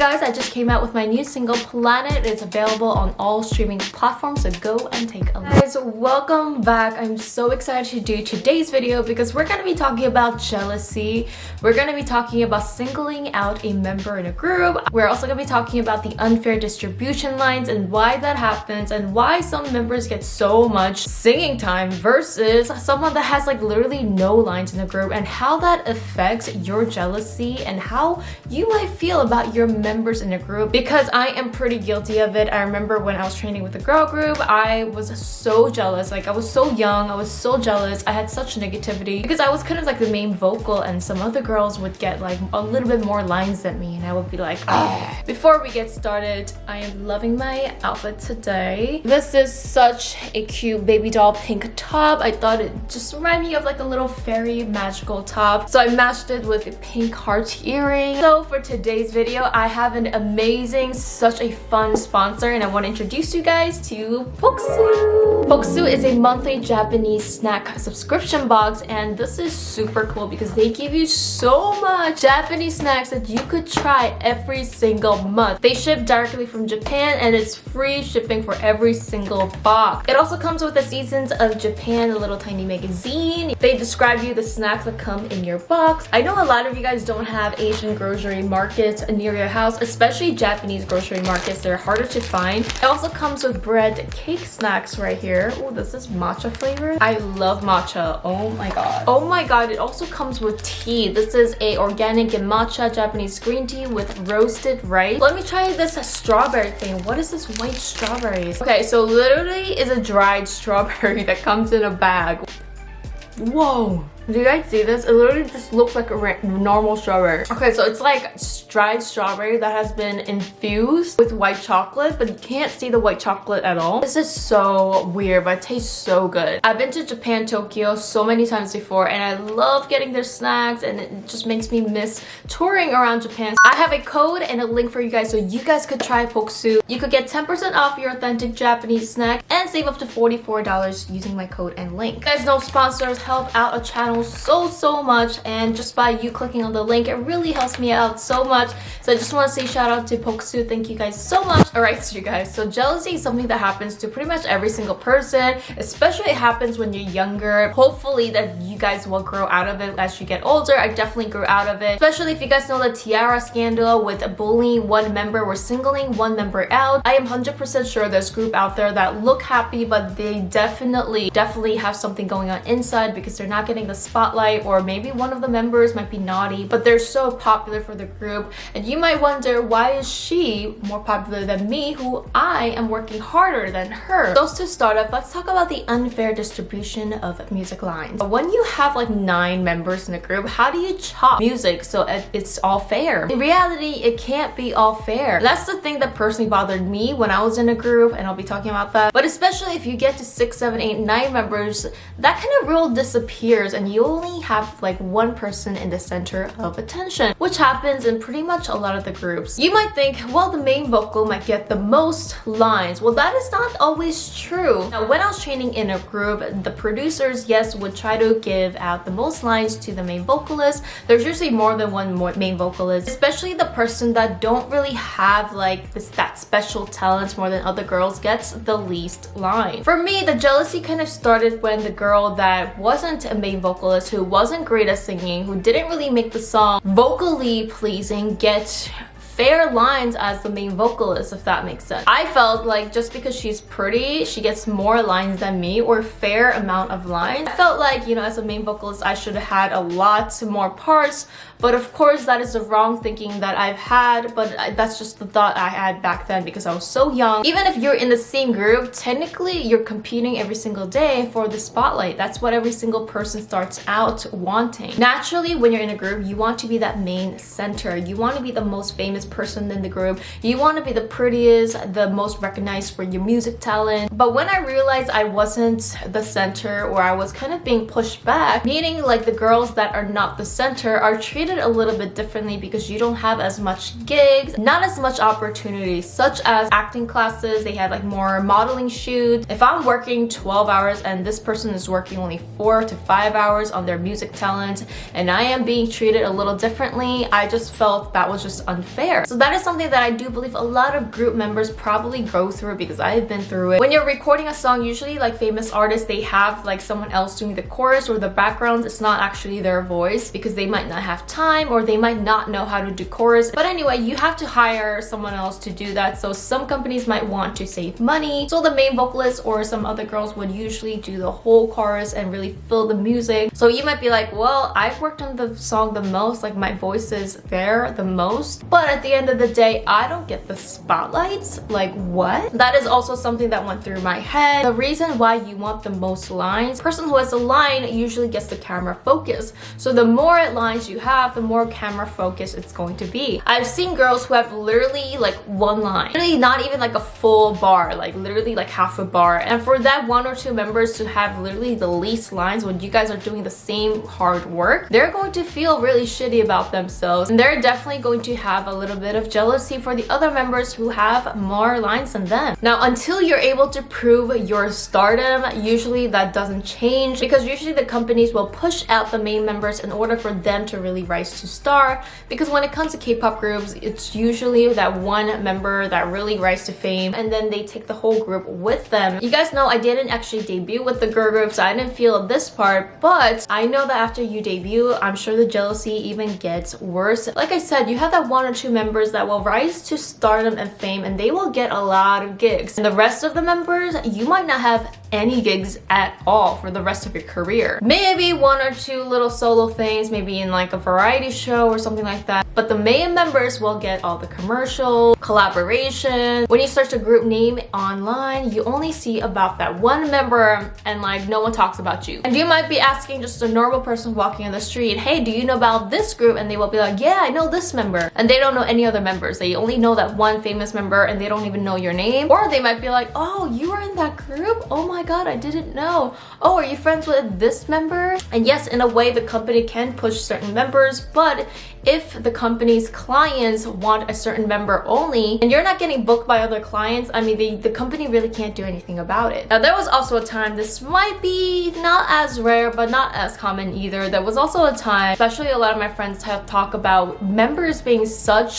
guys, I just came out with my new single Planet. It's available on all streaming platforms, so go and take a look. Guys, welcome back. I'm so excited to do today's video because we're going to be talking about jealousy. We're going to be talking about singling out a member in a group. We're also going to be talking about the unfair distribution lines and why that happens and why some members get so much singing time versus someone that has like literally no lines in the group, and how that affects your jealousy and how you might feel about your members in a group, because I am pretty guilty of it. I remember when I was training with a girl group, I was so jealous. Like, I was so young, I was so jealous. I had such negativity because I was kind of like the main vocal, and some other girls would get like a little bit more lines than me, and I would be like, ah. Before we get started, I am loving my outfit today. This is such a cute baby doll pink top. I thought it just reminded me of like a little fairy magical top, so I matched it with a pink heart earring. So for today's video, I have an amazing, such a fun sponsor, and I want to introduce you guys to Poksu. Poksu is a monthly Japanese snack subscription box, and this is super cool because they give you so much Japanese snacks that you could try every single month. They ship directly from Japan, and it's free shipping for every single box. It also comes with the Seasons of Japan, a little tiny magazine. They describe you the snacks that come in your box. I know a lot of you guys don't have Asian grocery markets near your house, especially Japanese grocery markets. They're harder to find. It also comes with bread cake snacks right here. Oh, this is matcha flavored. I love matcha. Oh my god. Oh my god, it also comes with tea. This is a organic and matcha Japanese green tea with roasted rice. Let me try this strawberry thing. What is this white strawberries? Okay, so literally is a dried strawberry that comes in a bag. Whoa. Do you guys see this? It literally just looks like a normal strawberry. Okay, so it's like dried strawberry that has been infused with white chocolate, but you can't see the white chocolate at all. This is so weird, but it tastes so good. I've been to Japan, Tokyo so many times before, and I love getting their snacks, and it just makes me miss touring around Japan. I have a code and a link for you guys so you guys could try Poksu. You could get 10% off your authentic Japanese snack and save up to $44 using my code and link. You guys know sponsors help out a channel so much, and just by you clicking on the link, it really helps me out so much. So I just want to say shout out to Poksu. Thank you guys so much. Alright, so you guys, so jealousy is something that happens to pretty much every single person, especially it happens when you're younger. Hopefully that you guys will grow out of it as you get older. I definitely grew out of it, especially if you guys know the Teairra scandal with bullying one member or singling one member out. I am 100% sure there's a group out there that look happy, but they definitely have something going on inside because they're not getting the spotlight, or maybe one of the members might be naughty, but they're so popular for the group, and you might wonder, why is she more popular than me, who I am working harder than her? So to start off, let's talk about the unfair distribution of music lines. When you have like 9 members in a group, how do you chop music so it's all fair? In reality, it can't be all fair. That's the thing that personally bothered me when I was in a group, and I'll be talking about that. But especially if you get to 6, 7, 8, 9 members, that kind of rule disappears, and you only have like one person in the center of attention, which happens in pretty much a lot of the groups. You might think, well, the main vocal might get the most lines. Well, that is not always true. Now, when I was training in a group, the producers, yes, would try to give out the most lines to the main vocalist. There's usually more than one main vocalist, especially the person that don't really have like that special talent more than other girls gets the least line. For me, the jealousy kind of started when the girl that wasn't a main vocalist, who wasn't great at singing, who didn't really make the song vocally pleasing, get fair lines as the main vocalist, if that makes sense. I felt like just because she's pretty, she gets more lines than me, or fair amount of lines. I felt like, you know, as a main vocalist, I should have had a lot more parts, but of course that is the wrong thinking that I've had, but that's just the thought I had back then because I was so young. Even if you're in the same group, technically you're competing every single day for the spotlight. That's what every single person starts out wanting. Naturally, when you're in a group, you want to be that main center. You want to be the most famous person in the group. You want to be the prettiest, the most recognized for your music talent. But when I realized I wasn't the center, or I was kind of being pushed back, meaning like the girls that are not the center are treated a little bit differently because you don't have as much gigs, not as much opportunities, such as acting classes. They have like more modeling shoots. If I'm working 12 hours and this person is working only 4 to 5 hours on their music talent, and I am being treated a little differently, I just felt that was just unfair. there. So that is something that I do believe a lot of group members probably go through, because I've been through it. When you're recording a song, usually like famous artists, they have like someone else doing the chorus or the background. It's not actually their voice because they might not have time or they might not know how to do chorus. But anyway, you have to hire someone else to do that. So some companies might want to save money, so the main vocalist or some other girls would usually do the whole chorus and really fill the music. So you might be like, well, I've worked on the song the most, like my voice is there the most, but at the end of the day I don't get the spotlights. Like, what? That is also something that went through my head. The reason why you want the most lines, the person who has a line usually gets the camera focus. So the more lines you have, the more camera focus it's going to be. I've seen girls who have literally like one line, literally not even like a full bar, like literally like half a bar. And for that one or two members to have literally the least lines when you guys are doing the same hard work, they're going to feel really shitty about themselves, and they're definitely going to have a little bit of jealousy for the other members who have more lines than them. Now, until you're able to prove your stardom, usually that doesn't change, because usually the companies will push out the main members in order for them to really rise to star. Because when it comes to K-pop groups, it's usually that one member that really rises to fame, and then they take the whole group with them. You guys know I didn't actually debut with the girl group, so I didn't feel this part, but I know that after you debut, I'm sure the jealousy even gets worse. Like I said, you have that one or two members that will rise to stardom and fame, and they will get a lot of gigs. And the rest of the members, you might not have any gigs at all for the rest of your career. Maybe one or two little solo things, maybe in like a variety show or something like that. But the main members will get all the commercial, collaboration. When you search a group name online, you only see about that one member, and like no one talks about you. And you might be asking just a normal person walking on the street, hey, do you know about this group? And they will be like, yeah, I know this member. And they don't know any other members. They only know that one famous member, and they don't even know your name. Or they might be like, oh, you were in that group? Oh my god, I didn't know. Oh, are you friends with this member? And yes, in a way, the company can push certain members, but if the company's clients want a certain member only and you're not getting booked by other clients, I mean, the company really can't do anything about it. Now, there was also a time, this might be not as rare but not as common either, there was also a time, especially a lot of my friends have talked about members being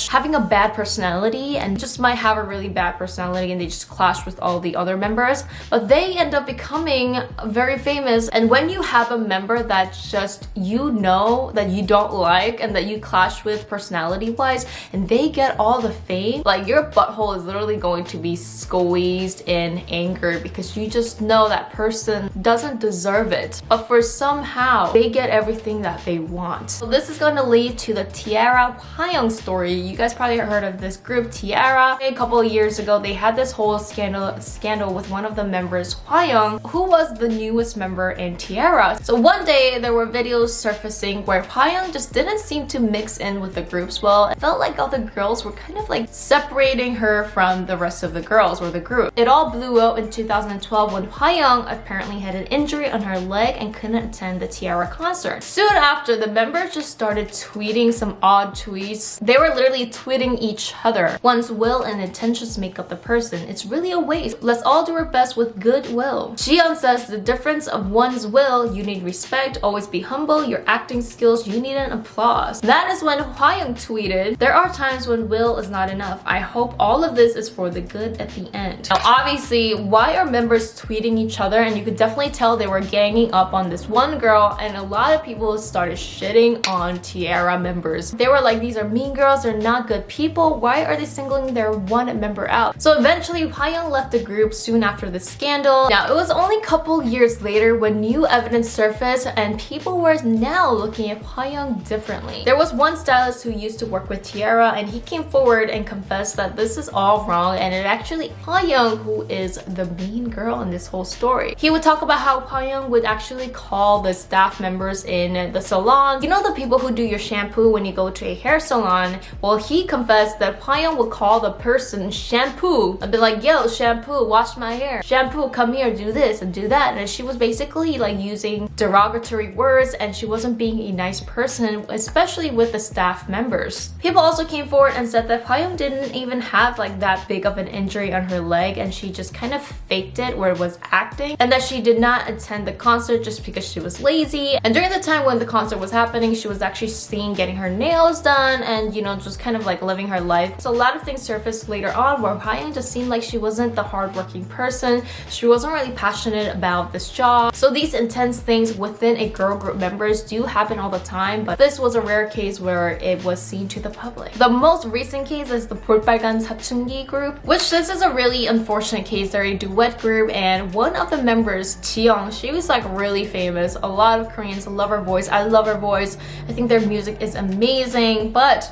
having a bad personality, and just might have a really bad personality, and they just clash with all the other members, but they end up becoming very famous. And when you have a member that just, you know, that you don't like and that you clash with personality wise, and they get all the fame, like your butthole is literally going to be squeezed in anger, because you just know that person doesn't deserve it, but for somehow they get everything that they want. So this is going to lead to the Teairra Hwayoung story. You guys probably heard of this group Teairra. A couple of years ago, they had this whole scandal with one of the members, Hwayoung, who was the newest member in Teairra. So one day there were videos surfacing where Hwayoung just didn't seem to mix in with the groups well. It felt like all the girls were kind of like separating her from the rest of the girls or the group. It all blew up in 2012 when Hwayoung apparently had an injury on her leg and couldn't attend the Teairra concert. Soon after, the members just started tweeting some odd tweets. They were literally tweeting each other. One's will and intentions make up the person. It's really a waste. Let's all do our best with goodwill. Jiyeon says the difference of one's will, you need respect, always be humble, your acting skills, you need an applause. That is when Hwayoung tweeted, there are times when will is not enough. I hope all of this is for the good at the end. Now obviously, why are members tweeting each other? And you could definitely tell they were ganging up on this one girl, and a lot of people started shitting on Teairra members. They were like, these are mean girls, they're not good people, why are they singling their one member out? So eventually Hwayoung left the group soon after the scandal. Now it was only a couple years later when new evidence surfaced, and people were now looking at Hwayoung differently. There was one stylist who used to work with Teairra, and he came forward and confessed that this is all wrong, and it actually Hwayoung who is the mean girl in this whole story. He would talk about how Hwayoung would actually call the staff members in the salon. You know, the people who do your shampoo when you go to a hair salon? Well, he confessed that Hwayoung would call the person shampoo and be like, yo, shampoo, wash my hair. Shampoo, come here, do this and do that. And she was basically like using derogatory words, and she wasn't being a nice person, especially with with the staff members. People also came forward and said that Hwayoung didn't even have like that big of an injury on her leg, and she just kind of faked it where it was acting, and that she did not attend the concert just because she was lazy. And during the time when the concert was happening, she was actually seen getting her nails done and, you know, just kind of like living her life. So a lot of things surfaced later on where Hwayoung just seemed like she wasn't the hardworking person. She wasn't really passionate about this job. So these intense things within a girl group members do happen all the time, but this was a rare case where it was seen to the public. The most recent case is the 볼빨간 사춘기 group, which this is a really unfortunate case. They're a duet group, and one of the members, Jiyoung, she was like really famous. A lot of Koreans love her voice. I love her voice. I think their music is amazing. But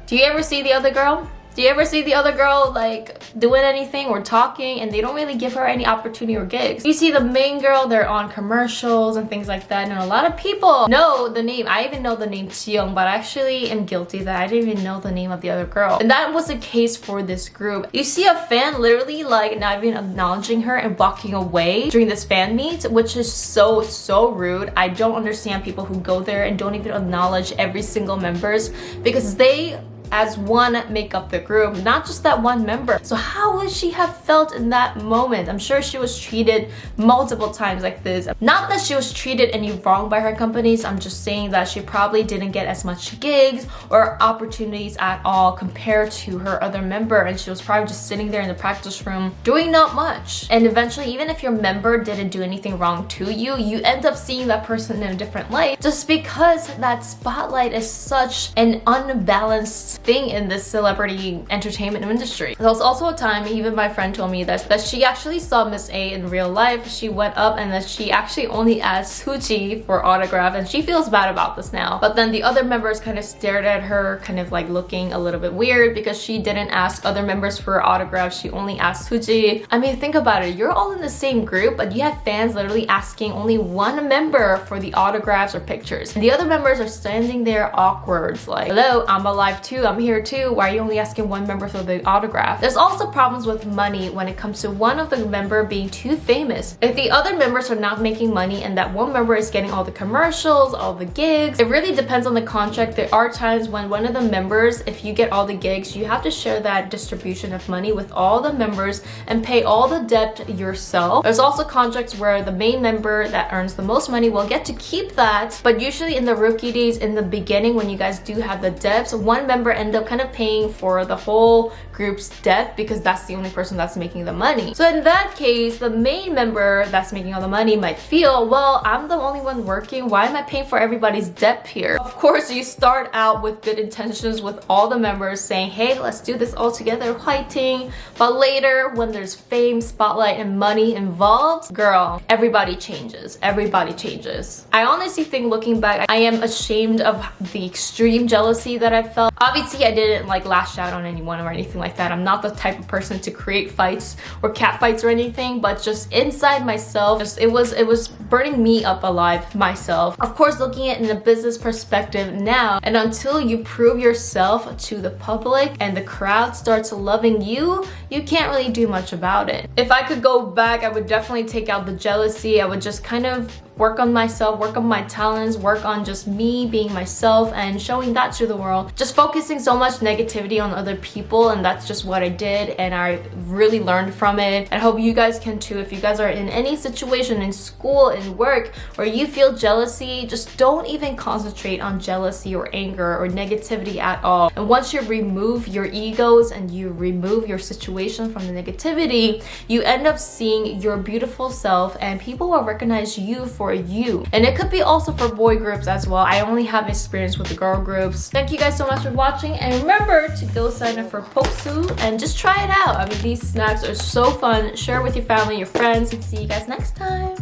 do you ever see the other girl? Do you ever see the other girl like doing anything or talking and they don't really give her any opportunity or gigs? You see the main girl, they're on commercials and things like that, and a lot of people know the name. I even know the name Jiyoung, but I actually am guilty that I didn't even know the name of the other girl. And that was the case for this group. You see a fan literally like not even acknowledging her and walking away during this fan meet, which is so rude. I don't understand people who go there and don't even acknowledge every single members, because they as one make up the group, not just that one member. So how would she have felt in that moment? I'm sure she was treated multiple times like this. Not that she was treated any wrong by her companies, I'm just saying that she probably didn't get as much gigs or opportunities at all compared to her other member, and she was probably just sitting there in the practice room doing not much. And eventually, even if your member didn't do anything wrong to you, you end up seeing that person in a different light just because that spotlight is such an unbalanced thing in this celebrity entertainment industry. There was also a time, even my friend told me that she actually saw Miss A in real life. She went up and that she actually only asked Suji for autograph, and she feels bad about this now. But then the other members kind of stared at her, kind of like looking a little bit weird because she didn't ask other members for autographs. She only asked Suji. I mean, think about it. You're all in the same group, but you have fans literally asking only one member for the autographs or pictures. And the other members are standing there awkward, like, hello, I'm alive too. I'm here too. Why are you only asking one member for the autograph? There's also problems with money when it comes to one of the member being too famous. If the other members are not making money and that one member is getting all the commercials, all the gigs, it really depends on the contract. There are times when one of the members, if you get all the gigs, you have to share that distribution of money with all the members and pay all the debt yourself. There's also contracts where the main member that earns the most money will get to keep that, but usually in the rookie days, in the beginning, when you guys do have the debts, one member ends up kind of paying for the whole group's debt because that's the only person that's making the money. So in that case, the main member that's making all the money might feel, well, I'm the only one working. Why am I paying for everybody's debt here? Of course, you start out with good intentions with all the members saying, hey, let's do this all together, fighting. But later, when there's fame, spotlight, and money involved, girl, everybody changes. Everybody changes. I honestly think, looking back, I am ashamed of the extreme jealousy that I felt. Obviously, I didn't like lash out on anyone or anything like that. I'm not the type of person to create fights or cat fights or anything, but just inside myself, it was burning me up alive myself. Of course, looking at it in a business perspective now, and until you prove yourself to the public and the crowd starts loving you, you can't really do much about it. If I could go back, I would definitely take out the jealousy. I would just kind of work on myself, work on my talents, work on just me being myself and showing that to the world. Just focusing so much negativity on other people, and that's just what I did, and I really learned from it. I hope you guys can too. If you guys are in any situation in school, in work, where you feel jealousy, just don't even concentrate on jealousy or anger or negativity at all. And once you remove your egos and you remove your situation from the negativity, you end up seeing your beautiful self, and people will recognize you for you. And it could be also for boy groups as well. I only have experience with the girl groups. Thank you guys so much for watching, and remember to go sign up for Poksu and just try it out. I mean, these snacks are so fun. Share with your family, your friends, and see you guys next time.